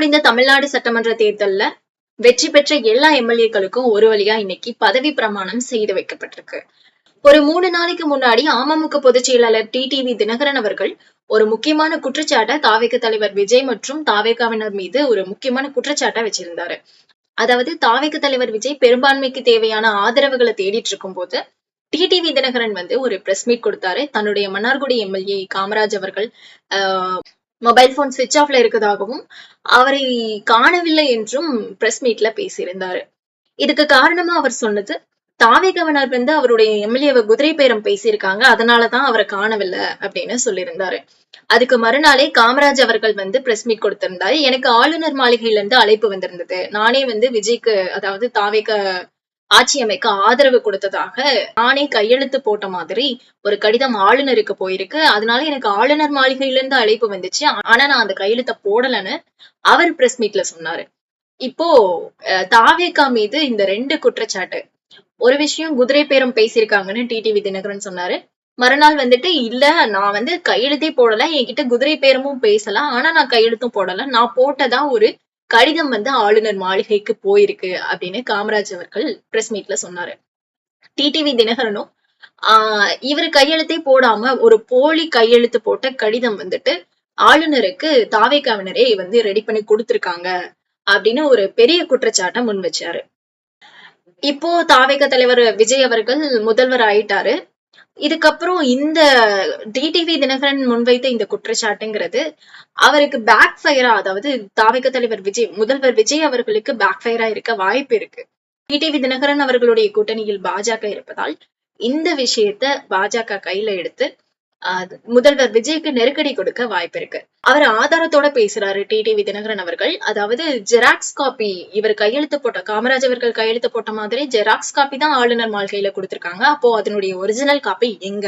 முடிந்த தமிழ்நாடு சட்டமன்ற தேர்தல்ல வெற்றி பெற்ற எல்லா எம்எல்ஏக்களுக்கும் ஒரு வழியா இன்னைக்கு பதவி பிரமாணம் செய்து வைக்கப்பட்டிருக்கு. ஒரு 3 நாளைக்கு முன்னாடி அமமுக பொதுச் செயலாளர் டிடிவி தினகரன் அவர்கள் ஒரு முக்கியமான குற்றச்சாட்டை தாவேக தலைவர் விஜய் மற்றும் தாவேகாவினர் மீது ஒரு முக்கியமான குற்றச்சாட்டை வச்சிருந்தாரு. அதாவது தாவேக தலைவர் விஜய் பெரும்பான்மைக்கு தேவையான ஆதரவுகளை தேடிட்டு இருக்கும் போது டிடிவி தினகரன் ஒரு பிரஸ் மீட் கொடுத்தாரு. தன்னுடைய மன்னார்குடி எம்எல்ஏ காமராஜ் அவர்கள் மொபைல் போன் சுவிட்ச் ஆஃப்ல இருக்கதாகவும் அவரை காணவில்லை என்றும் பிரஸ் மீட்ல பேசியிருந்தாரு. இதுக்கு காரணமா அவர் சொன்னது, தாவேகவினர் அவருடைய எம்எல்ஏவை குதிரை பேரம் பேசியிருக்காங்க, அதனாலதான் அவரை காணவில்லை அப்படின்னு சொல்லியிருந்தாரு. அதுக்கு மறுநாளே காமராஜ் அவர்கள் பிரஸ் மீட் கொடுத்திருந்தாரு. எனக்கு ஆளுநர் மாளிகையில இருந்து அழைப்பு வந்திருந்தது. நானே விஜய்க்கு, அதாவது தாவேக ஆட்சி அமைக்க ஆதரவு கொடுத்ததாக நானே கையெழுத்து போட்ட மாதிரி ஒரு கடிதம் ஆளுநருக்கு போயிருக்கு. அதனால எனக்கு ஆளுநர் மாளிகையில இருந்து அழைப்பு வந்துச்சு. ஆனா நான் அந்த கையெழுத்த போடலன்னு அவர் பிரஸ் மீட்ல சொன்னாரு. இப்போ தாவேகா மீது இந்த 2 குற்றச்சாட்டு. ஒரு விஷயம் குதிரை பேரம் பேசியிருக்காங்கன்னு டிடிவி தினகரன் சொன்னாரு. மறுநாள் இல்ல நான் கையெழுத்தே போடல, என்கிட்ட குதிரை பேரமும் பேசல, ஆனா நான் கையெழுத்தும் போடல, நான் போட்டதா ஒரு கடிதம் ஆளுநர் மாளிகைக்கு போயிருக்கு அப்படின்னு காமராஜ் அவர்கள் பிரஸ் மீட்ல சொன்னாரு. டிடிவி தினகரனும் இவரு கையெழுத்தே போடாம ஒரு போலி கையெழுத்து போட்ட கடிதம் ஆளுநருக்கு தாவேகாவினரே ரெடி பண்ணி கொடுத்திருக்காங்க அப்படின்னு ஒரு பெரிய குற்றச்சாட்டை முன் வச்சாரு. இப்போ தாவேக தலைவர் விஜய் அவர்கள் முதல்வர் ஆயிட்டாரு. இதுக்கப்புறம் இந்த டிடிவி தினகரன் முன்வைத்த இந்த குற்றச்சாட்டுங்கிறது அவருக்கு பேக் ஃபயரா, அதாவது தாவேக தலைவர் விஜய், முதல்வர் விஜய் அவர்களுக்கு பேக் ஃபயரா இருக்க வாய்ப்பு இருக்கு. டிடிவி தினகரன் அவர்களுடைய கூட்டணியில் பாஜக இருப்பதால் இந்த விஷயத்த பாஜக கையில எடுத்து முதல்வர் விஜய்க்கு நெருக்கடி கொடுக்க வாய்ப்பு இருக்கு. அவர் ஆதாரத்தோட பேசுறாரு டிடிவி தினகரன் அவர்கள். அதாவது ஜெராக்ஸ் காப்பி, இவர் கையெழுத்து போட்ட, காமராஜ் அவர்கள் கையெழுத்து போட்ட மாதிரி ஜெராக்ஸ் காப்பி தான் ஆளுநர் மாளிகையில கொடுத்திருக்காங்க. அப்போ அதனுடைய ஒரிஜினல் காப்பி எங்க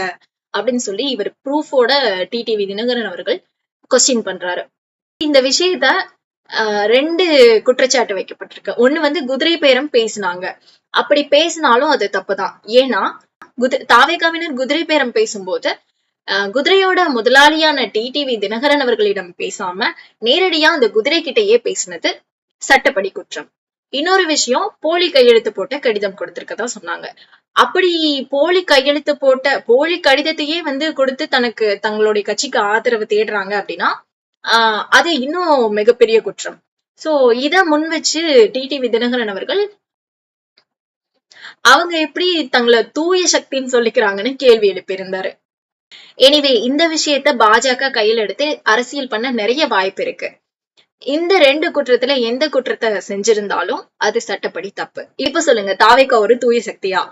அப்படின்னு சொல்லி இவர் ப்ரூஃபோட டிடிவி தினகரன் அவர்கள் கொஸ்டின் பண்றாரு. இந்த விஷயத்த 2 குற்றச்சாட்டு வைக்கப்பட்டிருக்கு. ஒண்ணு குதிரை பேரம் பேசினாங்க. அப்படி பேசினாலும் அது தப்புதான். ஏன்னா தாவேகாவினர் குதிரை பேரம் பேசும்போது குதிரையோட முதலாளியான டிடிவி தினகரன் அவர்களிடம் பேசாம நேரடியா அந்த குதிரை கிட்டயே பேசினது சட்டப்படி குற்றம். இன்னொரு விஷயம், போலி கையெழுத்து போட்ட கடிதம் கொடுத்திருக்கதா சொன்னாங்க. அப்படி போலி கையெழுத்து போட்ட போலி கடிதத்தையே கொடுத்து தங்களுடைய கட்சிக்கு ஆதரவு தேடுறாங்க அப்படின்னா அது இன்னும் மிகப்பெரிய குற்றம். சோ இத முன் வச்சு டிடிவி தினகரன் அவர்கள் அவங்க எப்படி தங்களை தூய சக்தின்னு சொல்லிக்கிறாங்கன்னு கேள்வி எழுப்பியிருந்தாரு. எனிவே இந்த விஷயத்த பாஜக கையில் எடுத்து அரசியல் பண்ண நிறைய வாய்ப்பு இருக்கு. இந்த 2 குற்றத்துல எந்த குற்றத்தை செஞ்சிருந்தாலும் அது சட்டப்படி தப்பு. இப்ப சொல்லுங்க, தாவேகா ஒரு தூய சக்தியா?